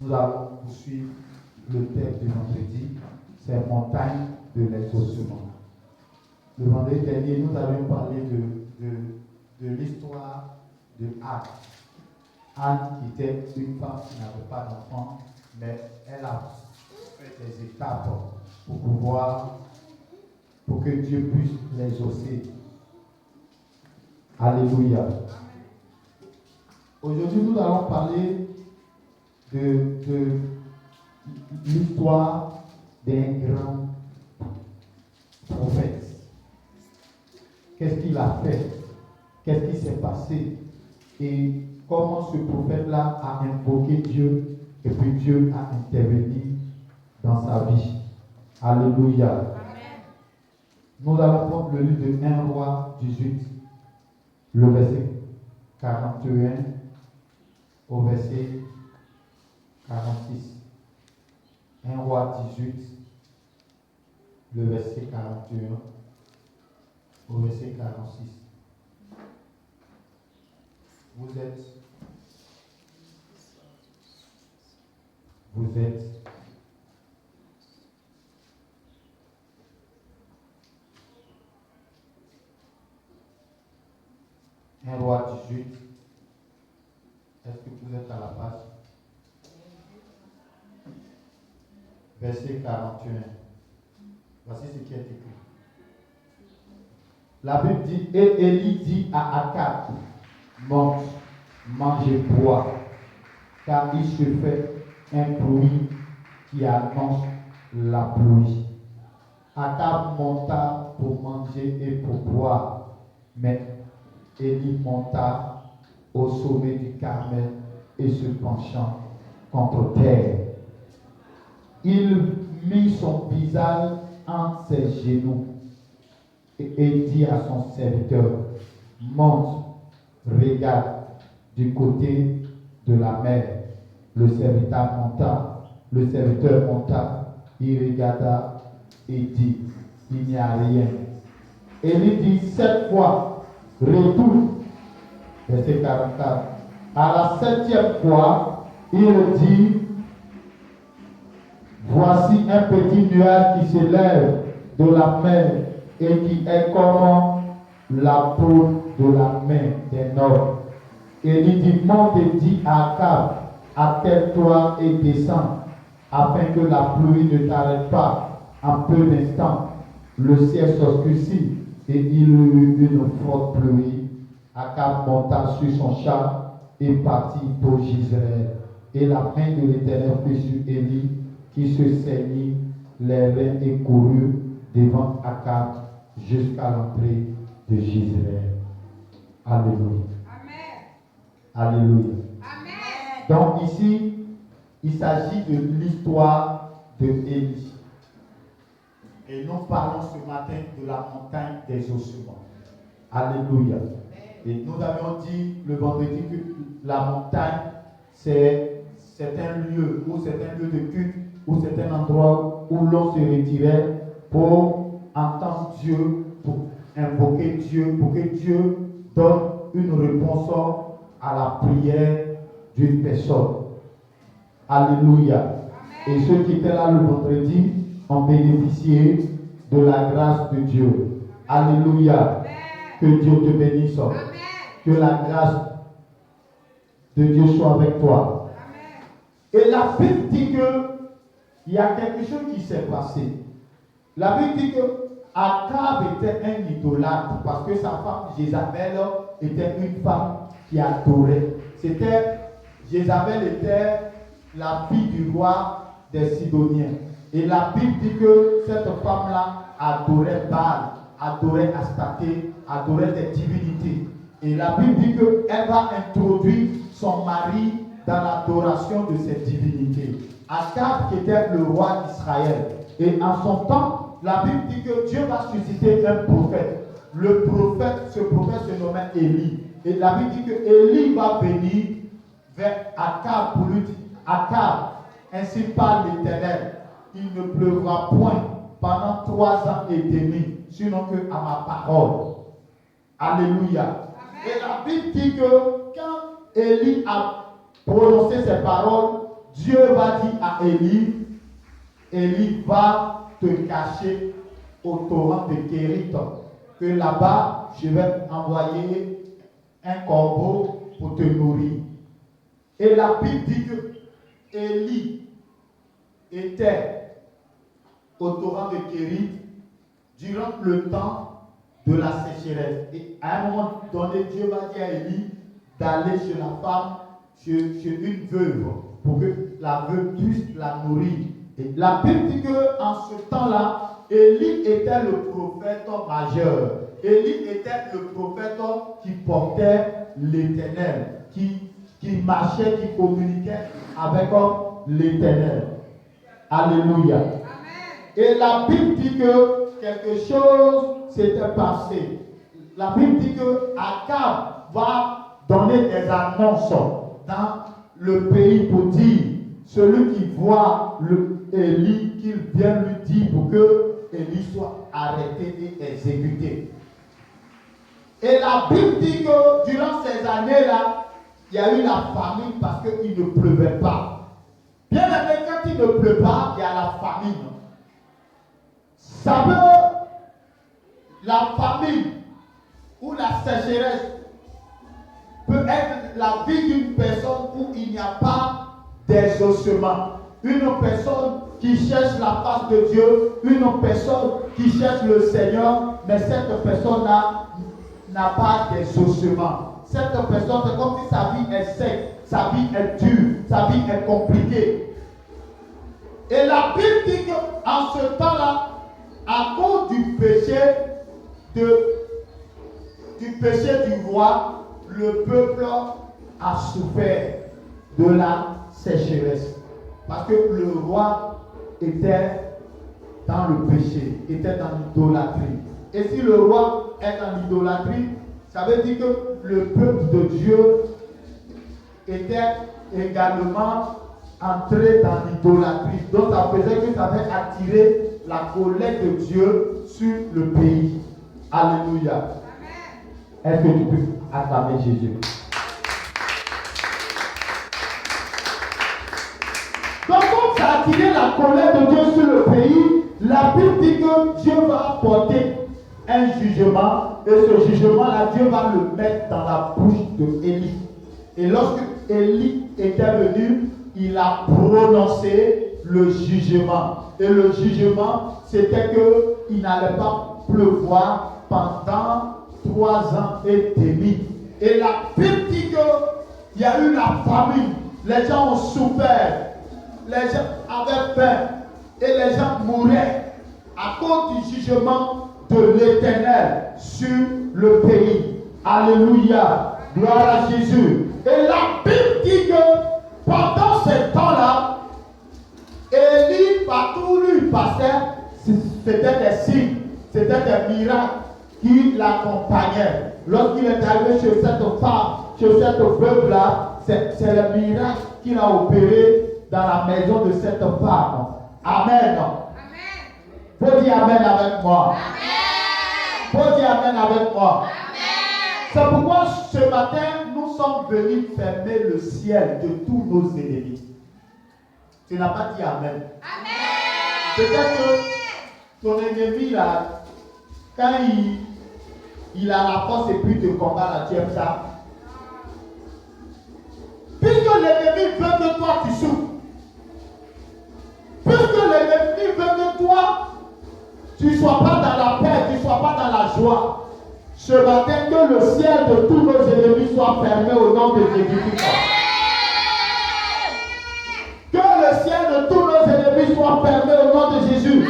Nous allons poursuivre le texte du vendredi, c'est montagne de l'exaucement. Le vendredi dernier, nous avions parlé de l'histoire de Anne. Anne qui était une femme qui n'avait pas d'enfant, mais elle a fait des étapes pour que Dieu puisse l'exaucer. Alléluia. Aujourd'hui, nous allons parler de l'histoire d'un grand prophète. Qu'est-ce qu'il a fait? Qu'est-ce qui s'est passé? Et comment ce prophète-là a invoqué Dieu et puis Dieu a intervenu dans sa vie. Alléluia. Amen. Nous allons prendre le livre de 1 Roi 18, le verset 41 au verset 46. 1 Roi 18, le verset 41 au verset 46. Vous êtes 1 Roi 18. Est-ce que vous êtes à la page? Verset 41. Voici ce qui est écrit. La Bible dit, et Élie dit à Akab, monte, mange et bois, car il se fait un bruit qui annonce la pluie. Akab monta pour manger et pour boire, mais Élie monta au sommet du Carmel et se penchant contre terre. Il mit son visage entre ses genoux et dit à son serviteur, monte, regarde du côté de la mer. Le serviteur monta, il regarda et dit, il n'y a rien. Élie dit 7 fois, retourne. Verset 44. À la 7e fois, il dit, voici un petit nuage qui se lève de la mer et qui est comme la peau de la main d'un homme. Élie dit, monte et dit à Akab, attelle-toi et descends, afin que la pluie ne t'arrête pas. En peu d'instants, le ciel s'obscurcit et il eut une forte pluie. Akab monta sur son char et partit pour Jezreel. Et la main de l'Éternel fut sur Élie, qui se saignit les reins et courut devant Akab jusqu'à l'entrée de Jezreel. Alléluia. Amen. Alléluia. Amen. Donc ici, il s'agit de l'histoire de Élie. Et nous parlons ce matin de la montagne des ossements. Alléluia. Et nous avions dit le vendredi que la montagne, c'est un lieu, ou c'est un lieu de culte, ou c'est un endroit où l'on se retirait pour entendre Dieu, pour invoquer Dieu, pour que Dieu donne une réponse à la prière d'une personne. Alléluia. Amen. Et ceux qui étaient là le vendredi ont bénéficié de la grâce de Dieu. Alléluia. Amen. Que Dieu te bénisse. Amen. Que la grâce de Dieu soit avec toi. Amen. Et la Bible dit qu'il y a quelque chose qui s'est passé. La Bible dit que Akab était un idolâtre parce que sa femme Jézabel était une femme qui adorait. Jézabel était la fille du roi des Sidoniens. Et la Bible dit que cette femme-là adorait Baal, adorait Astarté, adorait des divinités. Et la Bible dit qu'elle va introduire son mari dans l'adoration de cette divinité. Akab qui était le roi d'Israël. Et en son temps, la Bible dit que Dieu va susciter un prophète. Ce prophète se nommait Élie. Et la Bible dit que Élie va venir vers Akab pour lui dire, Akab, ainsi parle l'Éternel, il ne pleuvra point pendant 3 ans et demi, sinon que à ma parole. Alléluia. Amen. Et la Bible dit que quand Élie a prononcé ces paroles, Dieu va dire à Élie, Élie va te cacher au torrent de Kérit, que là-bas, je vais envoyer un corbeau pour te nourrir. Et la Bible dit que Élie était au torrent de Kérit durant le temps de la sécheresse. Et à un moment donné, Dieu va dire à Élie d'aller chez la femme, chez une veuve, pour que la veuve puisse la nourrir. Et la Bible dit qu'en ce temps-là, Élie était le prophète majeur. Élie était le prophète qui portait l'Éternel, qui marchait, qui communiquait avec l'Éternel. Alléluia. Amen. Et la Bible dit que quelque chose s'était passé. La Bible dit que Akab va donner des annonces dans le pays pour dire celui qui voit Élie, qu'il vienne lui dire pour que Élie soit arrêté et exécuté. Et la Bible dit que durant ces années-là, il y a eu la famine parce qu'il ne pleuvait pas. Bien aimé, quand il ne pleut pas, il y a la famine. Ça veut, la famine ou la sécheresse peut être la vie d'une personne où il n'y a pas d'exaucement. Une personne qui cherche la face de Dieu, une personne qui cherche le Seigneur, mais cette personne-là n'a pas d'exaucement. Cette personne, c'est comme si sa vie est sec, sa vie est dure, sa vie est compliquée. Et la Bible dit qu'en ce temps-là, à cause du péché du roi, le peuple a souffert de la sécheresse. Parce que le roi était dans le péché, était dans l'idolâtrie. Et si le roi est dans l'idolâtrie, ça veut dire que le peuple de Dieu était également entré dans l'idolâtrie. Donc ça faisait que ça avait attiré la colère de Dieu sur le pays. Alléluia. Est-ce que tu peux acclamer Jésus? Donc comme ça a attiré la colère de Dieu sur le pays, la Bible dit que Dieu va apporter un jugement, et ce jugement-là, Dieu va le mettre dans la bouche d'Élie. Et lorsque Élie était venu, il a prononcé le jugement. Et le jugement, c'était qu'il n'allait pas pleuvoir pendant 3 ans et demi. Et la Bible dit qu'il y a eu la famine. Les gens ont souffert. Les gens avaient faim. Et les gens mouraient à cause du jugement de l'Éternel sur le pays. Alléluia. Gloire à Jésus. Et la Bible dit que pendant ce temps-là, Élie, partout où il passait, c'était des signes, c'était des miracles qui l'accompagnaient. Lorsqu'il est arrivé chez cette femme, chez cette veuve-là, c'est le miracle qu'il a opéré dans la maison de cette femme. Amen. Faut dire Amen avec moi. Faut dire Amen avec moi. C'est pourquoi ce matin, nous sommes venus fermer le ciel de tous nos ennemis. Tu n'as pas dit Amen. Peut-être que ton ennemi, là, quand il a la force et puis te combat, là, tu aimes ça. Puisque l'ennemi veut que toi tu souffres, puisque l'ennemi veut que toi tu ne sois pas dans la paix, tu ne sois pas dans la joie, ce matin, que le ciel de tous nos ennemis soit fermé au nom de Jésus-Christ. Que le ciel de tous nos ennemis soit fermé au nom de Jésus.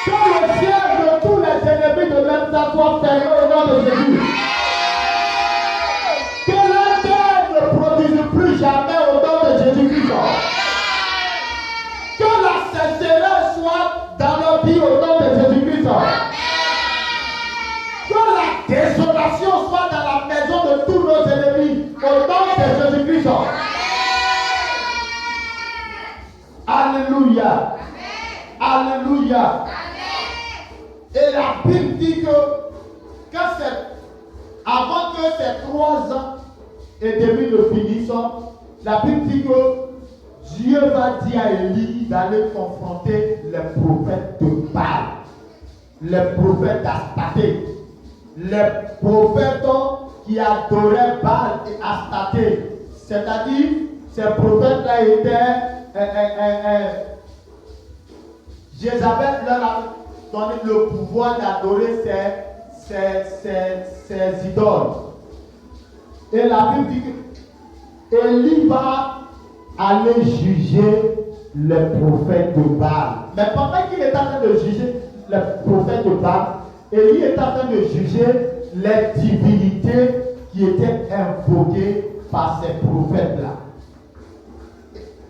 Que le ciel de tous les ennemis de même temps soit fermé au nom de Jésus. Que la terre ne produise plus jamais au nom de Jésus-Christ. Que la sécheresse soit dans nos vies au nom de Jésus-Christ. Que la désolation soit dans la maison de tous nos ennemis au nom de Jésus-Christ. Alléluia. Alléluia. Et la Bible dit que avant que ces 3 ans et demi ne finissent, la Bible dit que Dieu va dire à Élie d'aller confronter les prophètes de Baal, les prophètes d'Astarté, les prophètes qui adoraient Baal et Astarté. C'est-à-dire, ces prophètes-là étaient. Jézabel leur a donné le pouvoir d'adorer ces idoles. Et la Bible dit que Élie va aller juger les prophètes de Baal. Mais pendant qu'il est en train de juger les prophètes de Baal, Élie est en train de juger les divinités qui étaient invoquées par ces prophètes-là.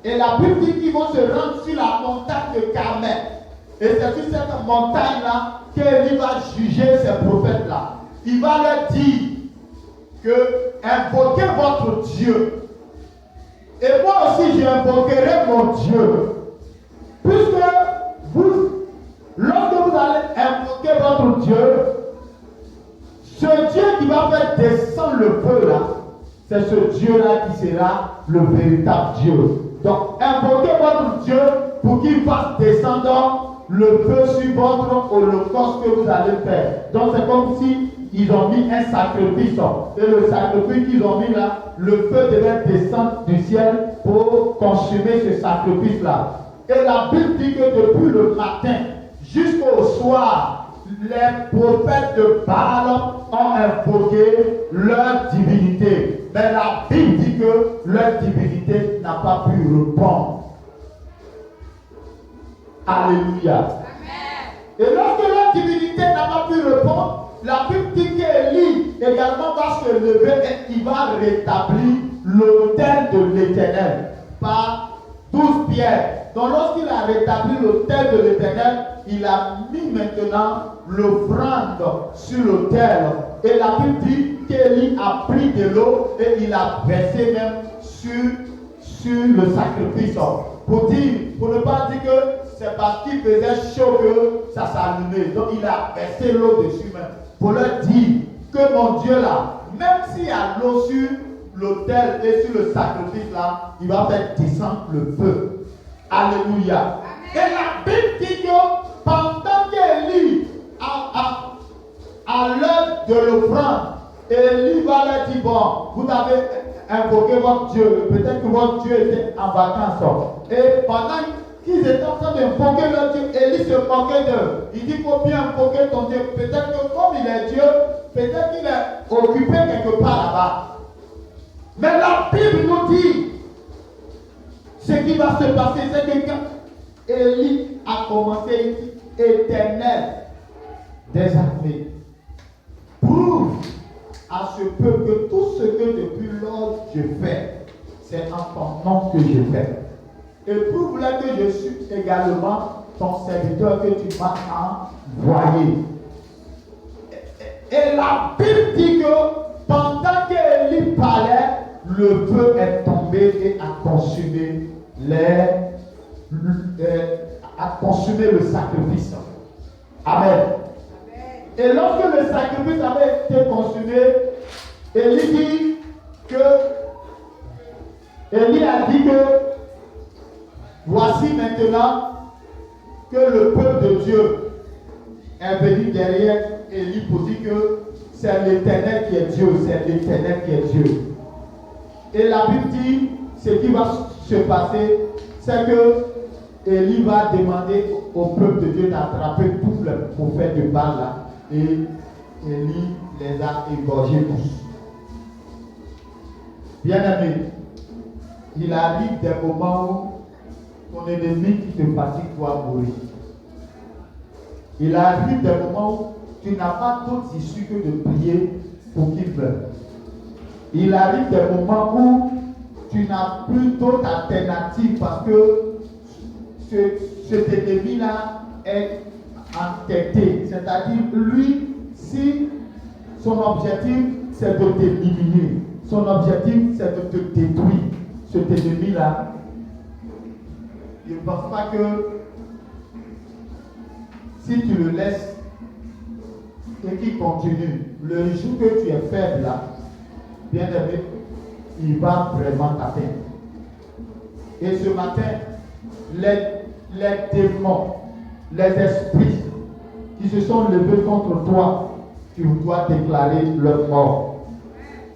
Et la Bible dit qu'ils vont se rendre sur la montagne de Carmel. Et c'est sur cette montagne-là qu'Élie va juger ces prophètes-là. Il va leur dire que invoquez votre Dieu. Et moi aussi, j'invoquerai mon Dieu. Puisque lorsque vous allez invoquer votre Dieu, ce Dieu qui va faire descendre le feu là, c'est ce Dieu-là qui sera le véritable Dieu. Donc, invoquez votre Dieu pour qu'il fasse descendre le feu sur votre holocauste que vous allez faire. Donc, c'est comme si ils ont mis un sacrifice. Et le sacrifice qu'ils ont mis là, le feu devait descendre du ciel pour consumer ce sacrifice-là. Et la Bible dit que depuis le matin jusqu'au soir, les prophètes de Baal ont invoqué leur divinité. Mais la Bible dit que leur divinité n'a pas pu répondre. Alléluia. Amen. Et lorsque leur divinité n'a pas pu répondre, la Bible dit qu'Élie également va se lever et il va rétablir l'autel de l'Éternel par 12 pierres. Donc lorsqu'il a rétabli l'autel de l'Éternel, il a mis maintenant l'offrande sur l'autel. Et la Bible dit qu'Élie a pris de l'eau et il a versé même sur le sacrifice. Pour ne pas dire que c'est parce qu'il faisait chaud que ça s'allumait. Donc il a versé l'eau dessus même. Pour leur dire que mon Dieu là, même s'il y a l'eau sur l'autel et sur le sacrifice là, il va faire descendre le feu. Alléluia. Amen. Et la Bible dit que pendant qu'Élie à l'heure de l'offrande, Élie va leur dire, bon, vous avez invoqué votre Dieu, peut-être que votre Dieu était en vacances. Et pendant qu'ils étaient en train d'invoquer leur Dieu, Élie se moquait d'eux. Il dit, il faut bien invoquer ton Dieu. Peut-être que comme il est Dieu, peut-être qu'il est occupé quelque part là-bas. Mais la Bible nous dit, ce qui va se passer, c'est que quand Élie a commencé, il dit, Éternel des armées, prouve à ce peuple que tout ce que depuis lors je fais, c'est en ton nom que je fais. Et prouve-leur que je suis également ton serviteur que tu m'as envoyé. Et la Bible dit que pendant qu'Élie parlait, le feu est tombé et a consumé le sacrifice. Amen. Et lorsque le sacrifice avait été consumé, Élie a dit que voici maintenant que le peuple de Dieu est venu derrière Élie pour dire que c'est l'Éternel qui est Dieu, c'est l'Éternel qui est Dieu. Et la Bible dit, ce qui va se passer, c'est que Élie va demander au peuple de Dieu d'attraper tous les prophètes de Baal là, et Élie les a égorgés tous. Bien-aimé, il arrive des moments où ton ennemi qui te fatigue doit mourir. Il arrive des moments où tu n'as pas d'autre issue que de prier pour qu'il meure. Il arrive des moments où tu n'as plus d'autre alternative parce que cet ennemi-là est entêté. C'est-à-dire, lui, si son objectif c'est de t'éliminer, son objectif c'est de te détruire, cet ennemi-là, il ne pense pas que si tu le laisses et qu'il continue, le jour que tu es faible là, bien aimé, il va vraiment t'atteindre. Et ce matin, les démons, les esprits qui se sont levés contre toi, tu dois déclarer leur mort.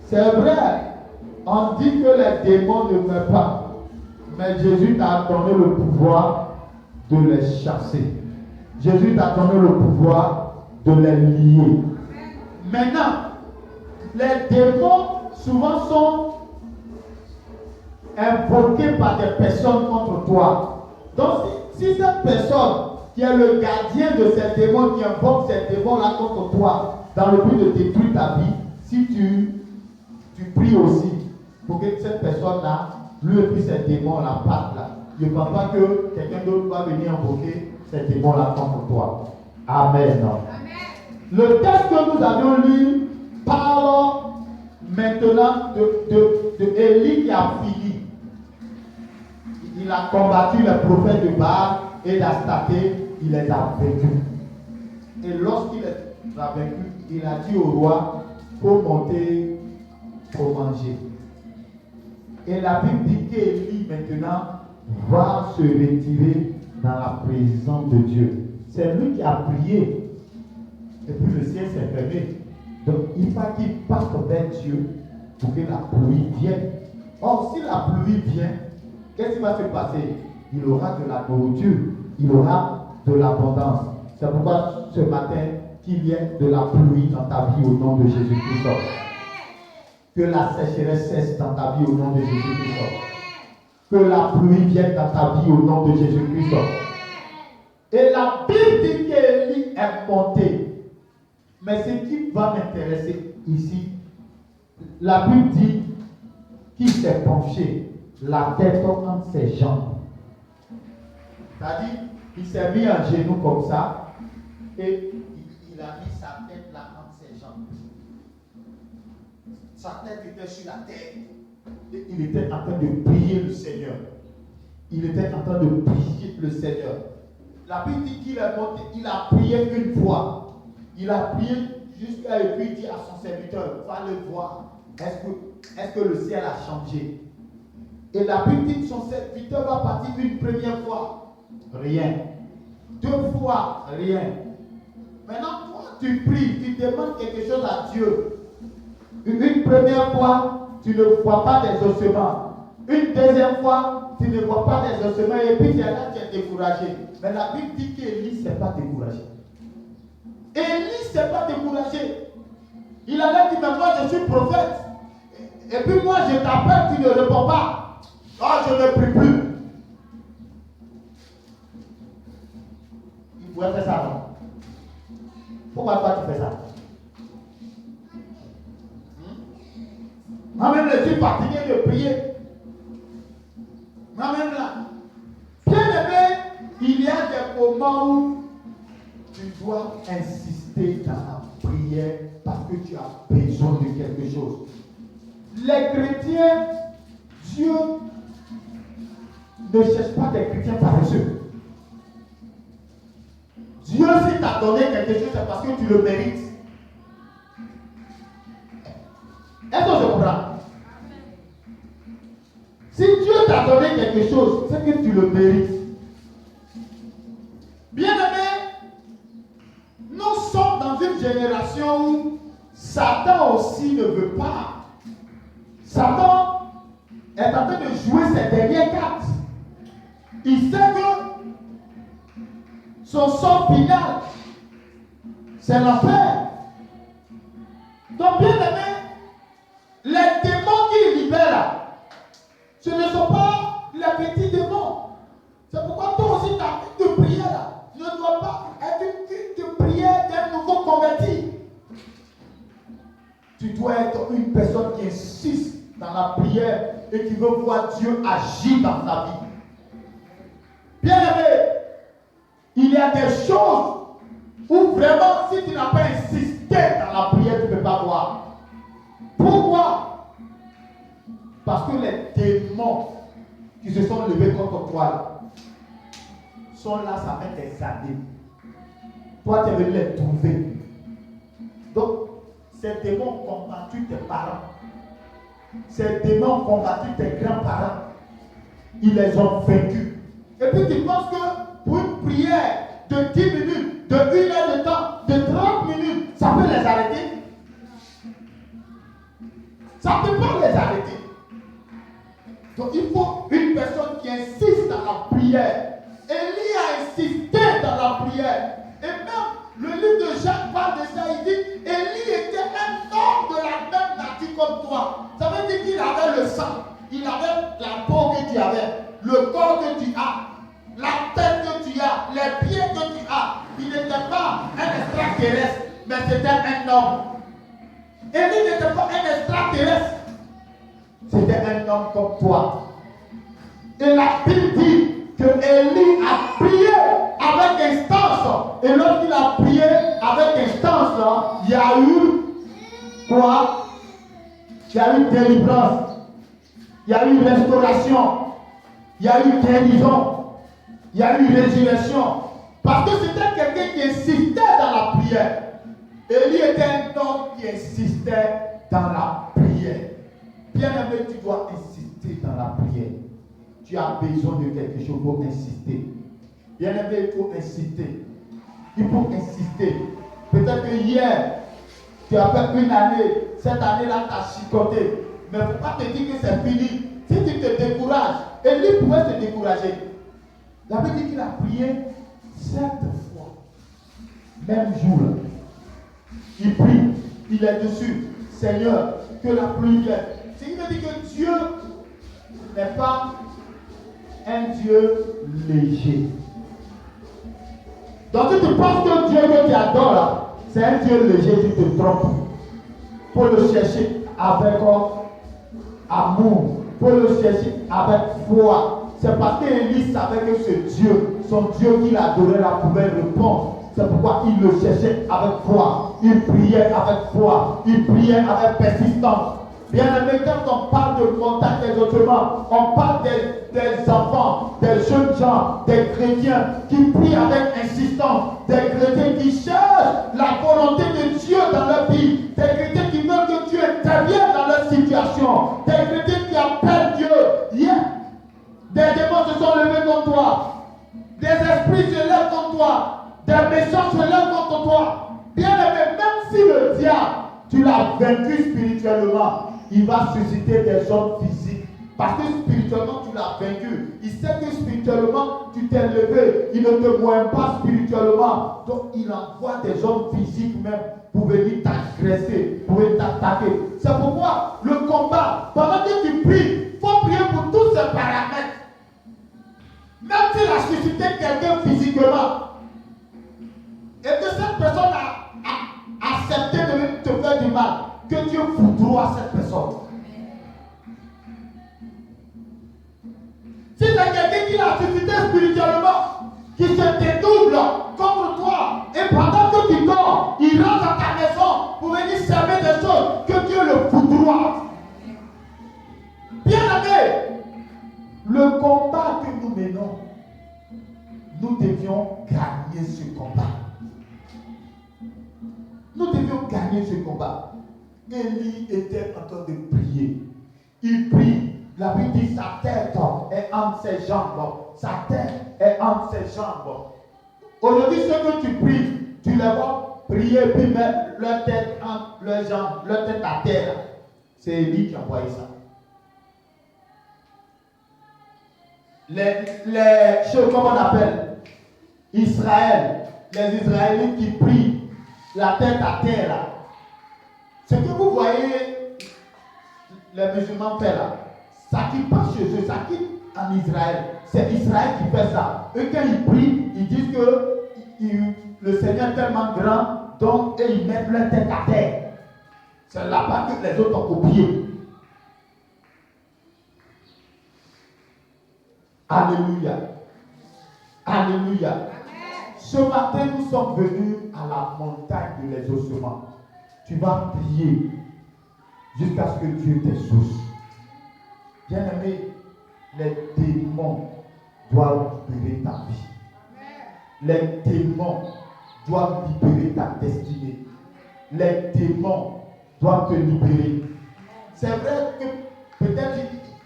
C'est vrai, on dit que les démons ne meurent pas, mais Jésus t'a donné le pouvoir de les chasser. Jésus t'a donné le pouvoir de les lier. Maintenant, les démons souvent sont invoqués par des personnes contre toi. Donc, si cette personne qui est le gardien de ces démons, qui invoque ces démons-là contre toi, dans le but de détruire ta vie, si tu pries aussi pour que cette personne-là, lui et puis ces démons-là partent là. Je ne pense pas que quelqu'un d'autre va venir invoquer ces démons-là contre toi. Amen. Le texte que nous avions lu parle maintenant de Élie qui a fini. Il a combattu les prophètes de Baal et d'Astarté, il les a vaincus. Et lorsqu'il les a vaincus, il a dit au roi, faut monter pour manger. Et la Bible dit qu'Élie maintenant va se retirer dans la présence de Dieu. C'est lui qui a prié. Et puis le ciel s'est fermé. Donc il faut qu'il parte vers Dieu pour que la pluie vienne. Or, si la pluie vient, qu'est-ce qui va se passer? Il aura de la nourriture, il aura de l'abondance. C'est pourquoi ce matin, qu'il y ait de la pluie dans ta vie au nom de Jésus-Christ. Que la sécheresse cesse dans ta vie au nom de Jésus-Christ. Que la pluie vienne dans ta vie au nom de Jésus-Christ. Et la Bible dit qu'Élie est monté. Mais ce qui va m'intéresser ici, la Bible dit qu'il s'est penché, la tête entre ses jambes. C'est-à-dire, il s'est mis en genou comme ça et il a mis sa tête là entre ses jambes. Sa tête était sur la terre. Et il était en train de prier le Seigneur. Il était en train de prier le Seigneur. La Bible dit qu'il est monté, il a prié une fois. Il a prié jusqu'à et puis dit à son serviteur, va le voir. Est-ce que le ciel a changé? Et la Bible dit que son serviteur va partir une première fois. Rien. Deux fois, rien. Maintenant, toi, tu pries, tu demandes quelque chose à Dieu. Une première fois, tu ne vois pas des ossements. Une deuxième fois, tu ne vois pas des ossements. Et puis, tu es là, tu es découragé. Mais la Bible dit qu'Élie ne s'est pas découragé. Élie ne s'est pas découragé. Il allait dire, mais moi je suis prophète. Et puis moi je t'appelle, tu ne réponds pas. Ah, je ne prie plus. Il pouvait faire ça, non? Pourquoi toi tu fais ça? Moi-même je suis fatigué de prier. Moi-même là. Bien aimé, il y a des moments où tu dois insister dans la prière parce que tu as besoin de quelque chose. Les chrétiens, Dieu ne cherche pas des chrétiens paresseux. Dieu, s'il t'a donné quelque chose, c'est parce que tu le mérites. Est-ce que je comprends? Si Dieu t'a donné quelque chose, c'est que tu le mérites. Bien aimé, nous sommes dans une génération où Satan aussi ne veut pas. Satan est en train de jouer ses dernières cartes. Il sait que son sort final, c'est l'enfer. Donc, bien aimé, les démons qu'il libère là, ce ne sont pas les petits démons. C'est pourquoi toi aussi, ta vie de prière là, ne doit pas être une vie de prière d'un nouveau converti. Tu dois être une personne qui insiste dans la prière et qui veut voir Dieu agir dans ta vie. Bien aimé, il y a des choses où vraiment, si tu n'as pas insisté dans la prière, tu ne peux pas voir. Pourquoi? Parce que les démons qui se sont levés contre toi sont là, ça fait des années. Toi, tu es venu les trouver. Donc, ces démons ont combattu tes parents. Ces démons ont combattu tes grands-parents. ils les ont vaincus. Et puis tu penses que pour une prière de 10 minutes, de 1 heure de temps, de 30 minutes, ça peut les arrêter? Ça ne peut pas les arrêter. Donc il faut une personne qui insiste dans la prière. Élie a insisté dans la prière. Et même le livre de Jacques parle de ça. Il dit, Élie était un homme de la même nature comme toi. Ça veut dire qu'il avait le sang. Il avait la peau que tu avais, le corps que tu as, la tête que tu as, les pieds que tu as. Il n'était pas un extraterrestre, mais c'était un homme. Élie n'était pas un extraterrestre. C'était un homme comme toi. Et la Bible dit que Élie a prié avec instance. Et lorsqu'il a prié avec instance, il y a eu quoi? Il y a eu délivrance. Il y a eu restauration. Il y a eu guérison. Il y a eu résurrection. Parce que c'était quelqu'un qui insistait dans la prière. Élie était un homme qui insistait dans la prière. Bien-aimé, tu dois insister dans la prière. Tu as besoin de quelque chose pour insister. Bien-aimé, il faut insister. Il faut insister. Peut-être que hier, tu as fait une année. Cette année-là, tu as chicoté. Mais il ne faut pas te dire que c'est fini. Si tu te décourages, Élie pouvait se décourager. La Bible dit qu'il a prié 7 fois. Même jour. Il prie. Il est dessus. Seigneur, que la pluie vienne. Ce qui veut dire que Dieu n'est pas un Dieu léger. Donc si tu penses que Dieu que tu adores là, c'est un Dieu léger, tu te trompes. Pour le chercher avec amour, pour le chercher avec foi. C'est parce qu'Élie savait que ce Dieu, son Dieu qu'il adorait là, pouvait répondre. C'est pourquoi il le cherchait avec foi. Il priait avec foi. Il priait avec persistance. Bien aimé, quand on parle de contact des autrement, on parle des enfants, des jeunes gens, des chrétiens qui prient avec insistance, des chrétiens qui cherchent la volonté de Dieu dans leur vie, des chrétiens qui veulent que Dieu intervienne dans leur situation, des chrétiens qui appellent Dieu. Yeah. Des démons se sont levés contre toi, des esprits se lèvent contre toi, des méchants se lèvent contre toi. Bien aimé, même si le diable, tu l'as vaincu spirituellement, il va susciter des hommes physiques. Parce que spirituellement, tu l'as vaincu. Il sait que spirituellement, tu t'es levé. Il ne te moint pas spirituellement. Donc, il envoie des hommes physiques même pour venir t'agresser, pour venir t'attaquer. C'est pourquoi le combat, pendant que tu pries, il faut prier pour tous ces paramètres. Même s'il a suscité quelqu'un physiquement, et que cette personne a accepté de te faire du mal, que Dieu foudroie cette personne. Si c'est quelqu'un qui l'a suscité spirituellement, qui se dédouble contre toi, et pendant que tu dors, il rentre à ta maison pour venir servir des choses, que Dieu le foudroie. Bien aimé, le combat que nous menons, nous devions gagner ce combat. Nous devions gagner ce combat. Élie était en train de prier. Il prie. La Bible dit sa tête est entre ses jambes. Sa tête est entre ses jambes. Aujourd'hui, ceux que tu pries, tu les vois prier puis mettre leur tête entre leurs jambes, leur tête à terre. C'est Élie qui a envoyé ça. Les choses, comment on appelle Israël, les Israélites qui prient la tête à terre là. Ce que vous voyez les musulmans faire là, ça qui passe chez eux, ça qui en Israël, c'est Israël qui fait ça. Eux quand ils prient, ils disent que le Seigneur est tellement grand, donc ils mettent leur tête à terre. C'est là-bas que les autres ont copié. Alléluia. Alléluia. Ce matin, nous sommes venus à la montagne de l'exaucement. Tu vas prier jusqu'à ce que Dieu t'exauce. Bien-aimé, les démons doivent libérer ta vie. Les démons doivent libérer ta destinée. Les démons doivent te libérer. C'est vrai que peut-être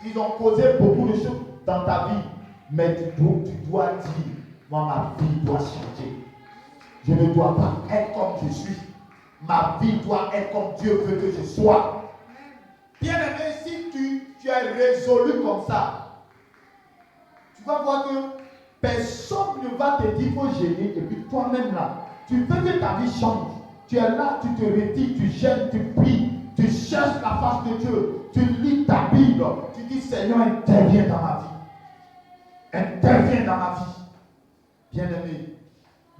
ils ont causé beaucoup de choses. dans ta vie, mais tu dois dire, moi ma vie doit changer. Je ne dois pas être comme je suis. Ma vie doit être comme Dieu veut que je sois. Bien aimé, si tu es résolu comme ça, tu vas voir que personne ne va te dire qu'il faut gêner. Et puis toi-même là, tu veux que ta vie change. Tu es là, tu te retires, tu gênes, tu pries, tu cherches la face de Dieu. Tu lis ta Bible. Tu dis Seigneur, interviens dans ma vie. Interviens dans ma vie. Bien aimé,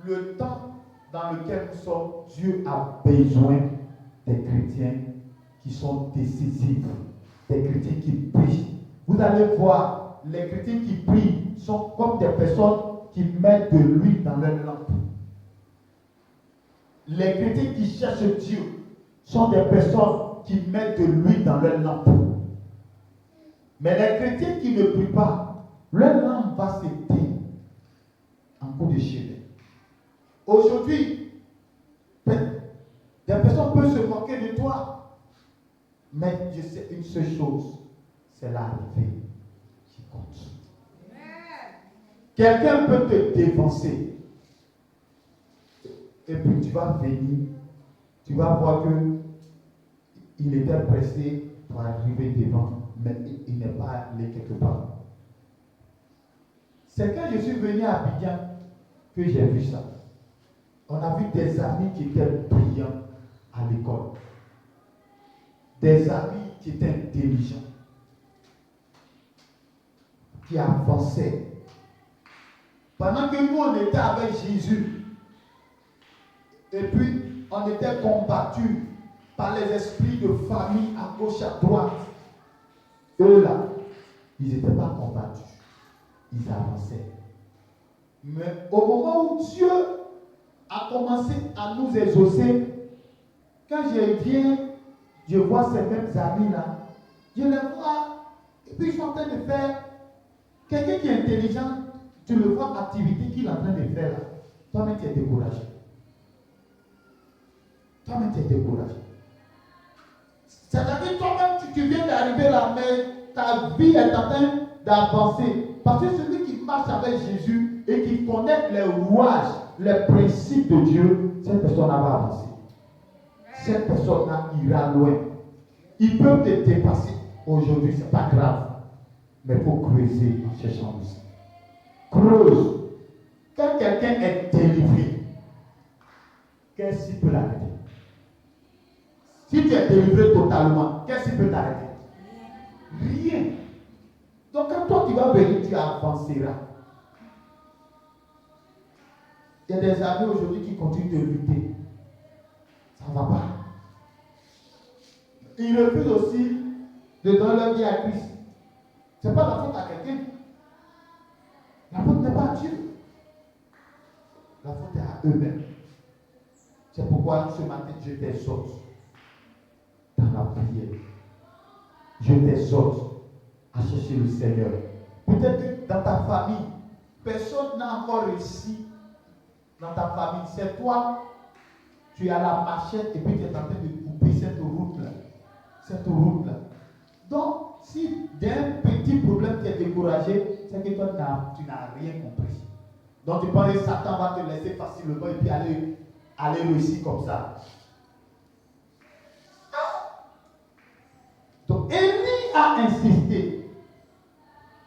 le temps dans lequel nous sommes, Dieu a besoin des chrétiens qui sont décisifs, des chrétiens qui prient. Vous allez voir, les chrétiens qui prient sont comme des personnes qui mettent de l'huile dans leur lampe. Les chrétiens qui cherchent Dieu sont des personnes qui mettent de l'huile dans leur lampe. Mais les chrétiens qui ne prient pas, leur lampe va s'éteindre en coup de chaleur. Aujourd'hui, des personnes peuvent se moquer de toi. Mais je sais une seule chose, c'est l'arrivée qui compte. Quelqu'un peut te dévancer. Et puis tu vas venir, tu vas voir que il était pressé pour arriver devant, mais il n'est pas allé quelque part. C'est quand je suis venu à Abidjan que j'ai vu ça. On a vu des amis qui étaient brillants à l'école. Des amis qui étaient intelligents. Qui avançaient. Pendant que nous, on était avec Jésus. Et puis, on était combattus par les esprits de famille à gauche, à droite. Eux là, ils n'étaient pas combattus. Ils avançaient. Mais au moment où Dieu a commencé à nous exaucer, quand je viens, je vois ces mêmes amis-là, je les vois, et puis ils sont en train de faire, quelqu'un qui est intelligent, tu le vois l'activité qu'il est en train de faire là, toi-même tu es découragé. Toi-même tu es découragé. C'est-à-dire toi-même tu viens d'arriver là, mais ta vie est en train d'avancer. Parce que celui qui marche avec Jésus et qui connaît les rouages, les principes de Dieu, cette personne-là va avancer. Cette personne-là ira loin. Ils peuvent te dépasser. Aujourd'hui, ce n'est pas grave. Mais il faut creuser en cherchant aussi. Creuse. Quand quelqu'un est délivré, qu'est-ce qui peut l'arrêter? Si tu es délivré totalement, qu'est-ce qui peut t'arrêter? Rien. Donc quand toi tu vas venir, tu avanceras. Il y a des amis aujourd'hui qui continuent de lutter. Ça ne va pas. Ils refusent aussi de donner leur vie à Christ. Ce n'est pas la faute à quelqu'un. La faute n'est pas à Dieu. La faute est à eux-mêmes. C'est pourquoi ce matin je t'exhorte dans la prière. Je t'exhorte à chercher le Seigneur. Peut-être que dans ta famille, personne n'a encore réussi dans ta famille. C'est toi, tu as la machette et puis tu es en train de couper cette route-là. Cette route-là. Donc, si d'un petit problème tu es découragé, c'est que toi tu n'as rien compris. Donc tu penses que Satan va te laisser facilement et puis aller réussir comme ça. Donc Élie a insisté.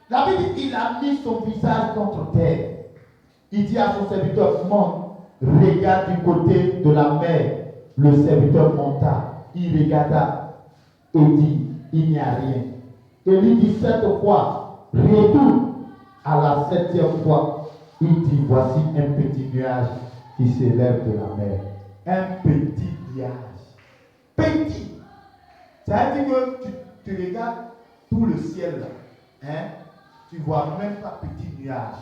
La Bible dit qu'il a mis son visage contre terre. Il dit à son serviteur, monte, regarde du côté de la mer. Le serviteur monta. Il regarda et dit, il n'y a rien. Élie dit 7 fois, retourne. À la 7e fois, il dit, voici un petit nuage qui s'élève de la mer. Un petit nuage. Petit. Ça veut dire que tu regardes tout le ciel là. Hein? Tu ne vois même pas petit nuage.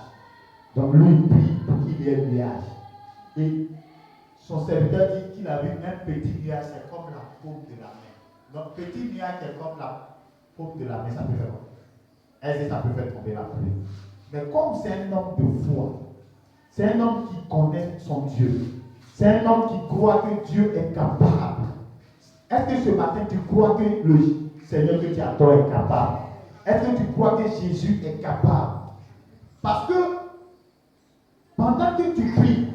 Donc lui il prie pour qu'il y ait un nuage. Et son serviteur dit qu'il a vu un petit nuage, c'est comme la paume de la main. Donc petit nuage c'est comme la paume de la main, ça peut faire quoi? Est-ce que ça peut faire tomber la pluie? Mais comme c'est un homme de foi, c'est un homme qui connaît son Dieu, c'est un homme qui croit que Dieu est capable. Est-ce que ce matin tu crois que le Seigneur que tu adores est capable? Est-ce que tu crois que Jésus est capable? Parce que pendant que tu pries,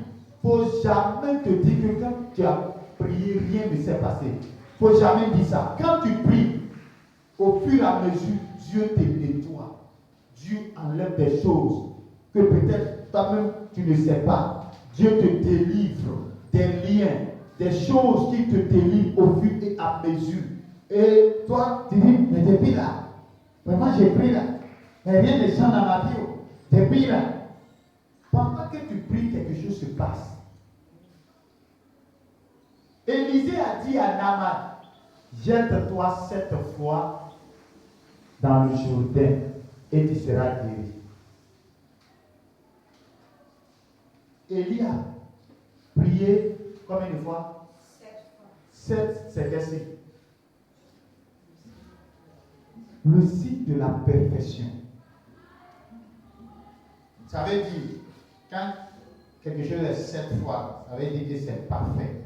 il ne faut jamais te dire que quand tu as prié, rien ne s'est passé. Il ne faut jamais dire ça. Quand tu pries, au fur et à mesure, Dieu te nettoie. Dieu enlève des choses que peut-être toi-même tu ne sais pas. Dieu te délivre des liens, des choses qui te délivrent au fur et à mesure. Et toi, tu dis, mais depuis là, vraiment j'ai pris là, mais rien ne change dans ma vie. Depuis là, pendant que tu pries, quelque chose se passe. Élisée a dit à Naaman, jette-toi 7 fois dans le Jourdain et tu seras guéri. Élie a prié combien de fois? 7 fois. 7, c'est qu'est-ce? Le signe de la perfection. Ça veut dire, quand quelque chose est 7 fois, ça veut dire que c'est parfait.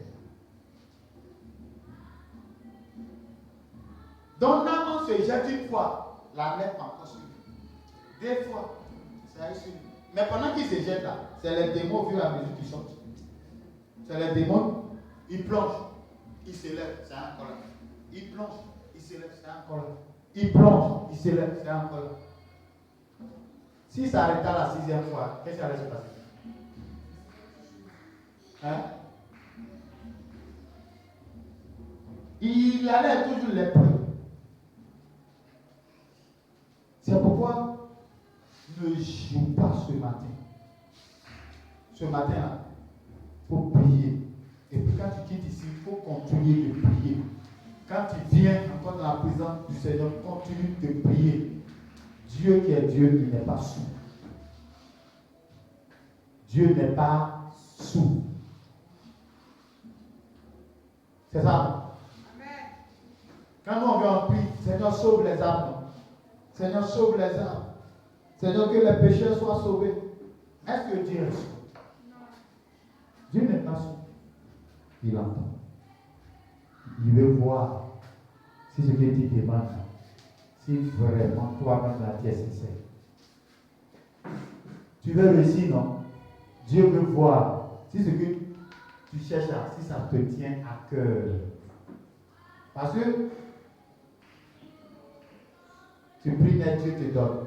Donc, Naaman se jette une fois, la lèvre encore suivie. 2 fois, ça a suivi. Mais pendant qu'il se jette là, c'est les démons au fur et à mesure qui sortent. C'est les démons, ils plongent, ils s'élèvent, c'est encore là. Ils plongent, ils s'élèvent, c'est encore là. Ils plongent, ils s'élèvent, c'est encore là. Si ça arrête à la 6e fois, qu'est-ce qui allait se passer? Hein? Il allait toujours les prendre. C'est pourquoi ne joue pas ce matin. Ce matin-là, il faut prier. Et puis quand tu quittes ici, il faut continuer de prier. Quand tu viens encore dans la présence du Seigneur, continue de prier. Dieu qui est Dieu, il n'est pas sourd. Dieu n'est pas sourd. C'est ça. Amen. Quand nous on vient en prier, Seigneur sauve les âmes. Seigneur sauve les âmes. Seigneur que les pécheurs soient sauvés. Est-ce que Dieu est sourd? Dieu n'est pas sourd. Il entend. Il veut voir si ce que tu demandes, si vraiment toi-même la tu es sincère. Tu veux réussir, non? Dieu veut voir si ce que tu cherches là, si ça te tient à cœur. Parce que tu pries, mais Dieu te donne.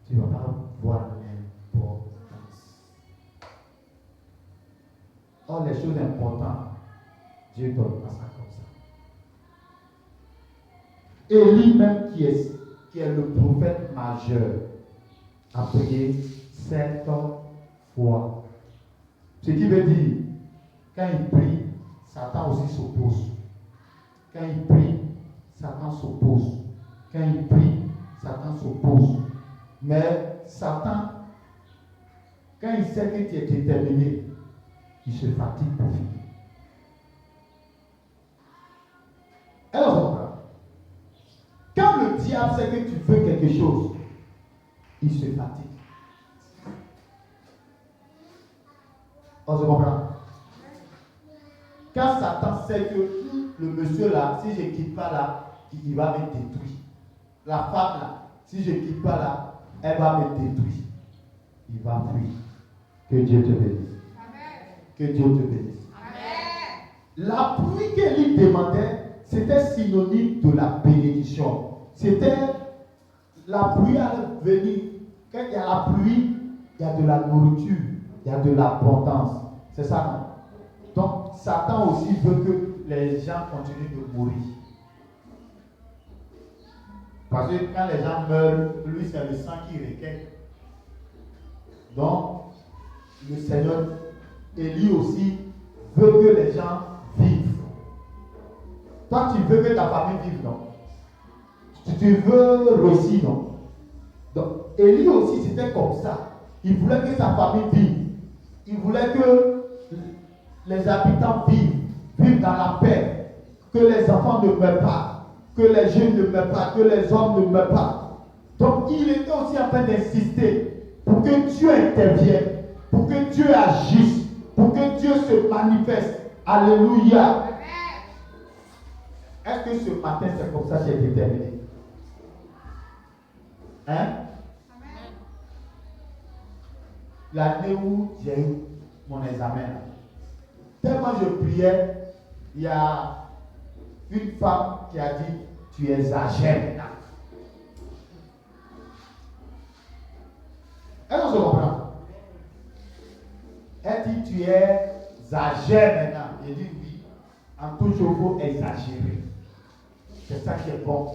Tu ne vas pas voir l'importance. Or, les choses importantes, Dieu donne pas ça comme ça. Élie même qui est le prophète majeur a prié 7 fois. Ce qui veut dire, quand il prie, Satan aussi s'oppose. Quand il prie, Satan s'oppose. Quand il prie, Satan s'oppose. Mais Satan, quand il sait que tu es déterminé, il se fatigue pour finir. Alors, quand le diable sait que tu veux quelque chose, il se fatigue. On se comprend? Quand Satan sait que le monsieur là, si je ne quitte pas là, il va me détruire. La femme là, si je ne quitte pas là, elle va me détruire. Il va fuir. Que Dieu te bénisse. Amen. Que Dieu te bénisse. Amen. La pluie qu'Élie demandait, c'était synonyme de la bénédiction. C'était la pluie allait venir. Quand il y a la pluie, il y a de la nourriture, il y a de l'abondance. C'est ça, non? Donc, Satan aussi veut que les gens continuent de mourir. Parce que quand les gens meurent, lui, c'est le sang qui requiert. Donc, le Seigneur, Élie aussi, veut que les gens vivent. Toi, tu veux que ta famille vive, non? Tu veux réussir, non? Donc, Élie aussi, c'était comme ça. Il voulait que sa famille vive. Il voulait que les habitants vivent dans la paix. Que les enfants ne meurent pas. Que les jeunes ne meurent pas. Que les hommes ne meurent pas. Donc, il était aussi en train d'insister pour que Dieu intervienne. Pour que Dieu agisse. Pour que Dieu se manifeste. Alléluia. Est-ce que ce matin, c'est comme ça que j'ai déterminé? Hein? L'année où j'ai eu mon examen, tellement je priais, il y a une femme qui a dit, tu exagères maintenant. Est-ce qu'on se comprend? Elle dit, tu exagères maintenant. J'ai dit oui. En tout, il faut exagérer. C'est ça qui est bon.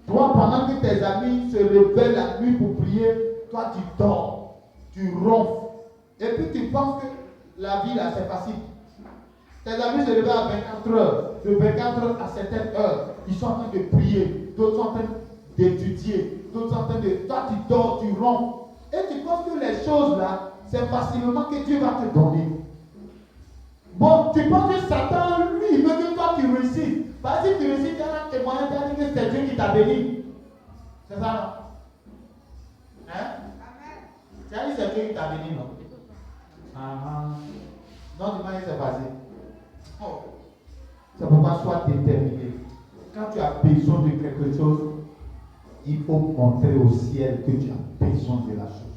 Toi, pendant que tes amis se réveillent la nuit pour prier, toi tu dors, tu ronfles. Et puis tu penses que la vie là c'est facile. Tes amis se réveillent à 24 heures. De 24 heures à certaines heures, ils sont en train de prier. D'autres sont en train d'étudier. D'autres sont en train de... Toi tu dors, tu ronfles. Et tu penses que les choses là, c'est facilement que Dieu va te donner. Bon, tu penses que Satan, lui, il veut que toi tu réussisses. Parce que si tu réussis, tu as un témoignage, tu as dit que c'est Dieu qui t'a béni. C'est ça, non? Hein? Tu as dit que c'est Dieu qui t'a béni, non? Non, du mal, c'est passé. Oh. C'est pourquoi sois déterminé. Quand tu as besoin de quelque chose, il faut montrer au ciel que tu as besoin de la chose.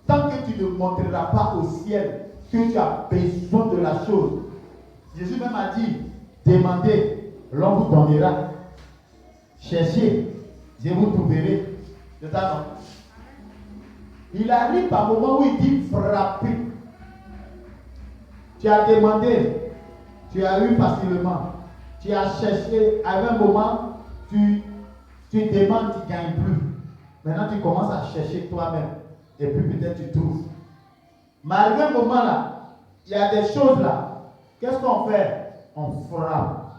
Tant que tu ne montreras pas au ciel que tu as besoin de la chose, Jésus même a dit, demandez, l'on vous donnera. Cherchez, je vous trouverai. C'est ça, non? Il arrive par moment où il dit frapper. Tu as demandé, tu as eu facilement. Tu as cherché, à un moment, tu demandes, tu ne gagnes plus. Maintenant, tu commences à chercher toi-même. Et puis peut-être tu trouves. Malgré un moment là, il y a des choses là. Qu'est-ce qu'on fait? On frappe.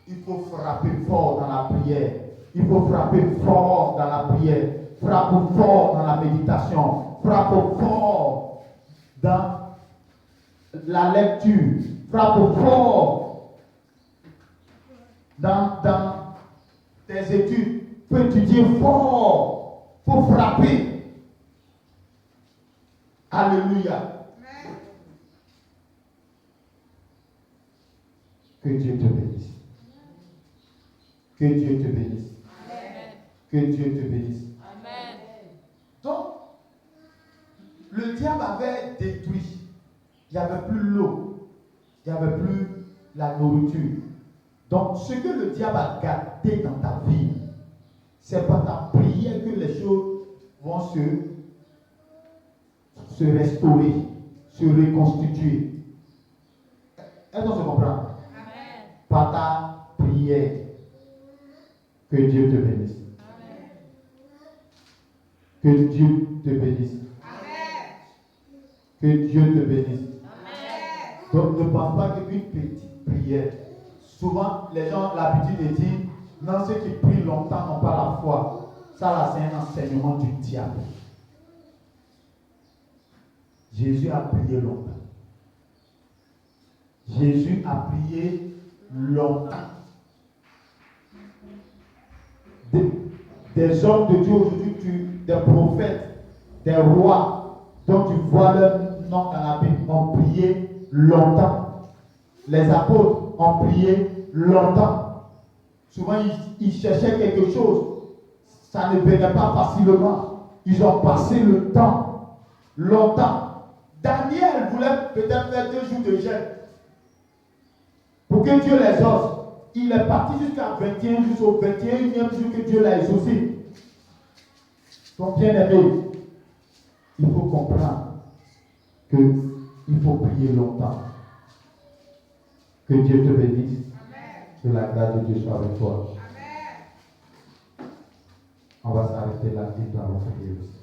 Il faut frapper fort dans la prière. Il faut frapper fort dans la prière. Frappe fort dans la méditation. Frappe fort dans la lecture. Frappe fort dans tes études. Il faut étudier fort. Il faut frapper. Alléluia. Que Dieu te bénisse. Que Dieu te bénisse. Amen. Que Dieu te bénisse. Amen. Donc, le diable avait détruit. Il n'y avait plus l'eau. Il n'y avait plus la nourriture. Donc, ce que le diable a gardé dans ta vie, c'est par ta prière que les choses vont se restaurer, se reconstituer. Est-ce qu'on se comprend? Amen. Par ta prière. Que Dieu te bénisse. Amen. Que Dieu te bénisse. Amen. Que Dieu te bénisse. Amen. Donc ne pense pas qu'une petite prière. Souvent, les gens ont l'habitude de dire, non, ceux qui prient longtemps n'ont pas la foi. Ça là, c'est un enseignement du diable. Jésus a prié longtemps. Jésus a prié longtemps. Des hommes de Dieu aujourd'hui, des prophètes, des rois, dont tu vois leur nom dans la Bible, ont prié longtemps. Les apôtres ont prié longtemps. Souvent, ils cherchaient quelque chose. Ça ne venait pas facilement. Ils ont passé le temps longtemps. Daniel voulait peut-être faire 2 jours de jeûne pour que Dieu les ose. Il est parti jusqu'à 21, jusqu'au 21e jour que Dieu l'a exaucé. Donc, bien aimé, il faut comprendre qu'il faut prier longtemps. Que Dieu te bénisse. Amen. Que la grâce de Dieu soit avec toi. Amen. On va s'arrêter là et nous allons prier aussi.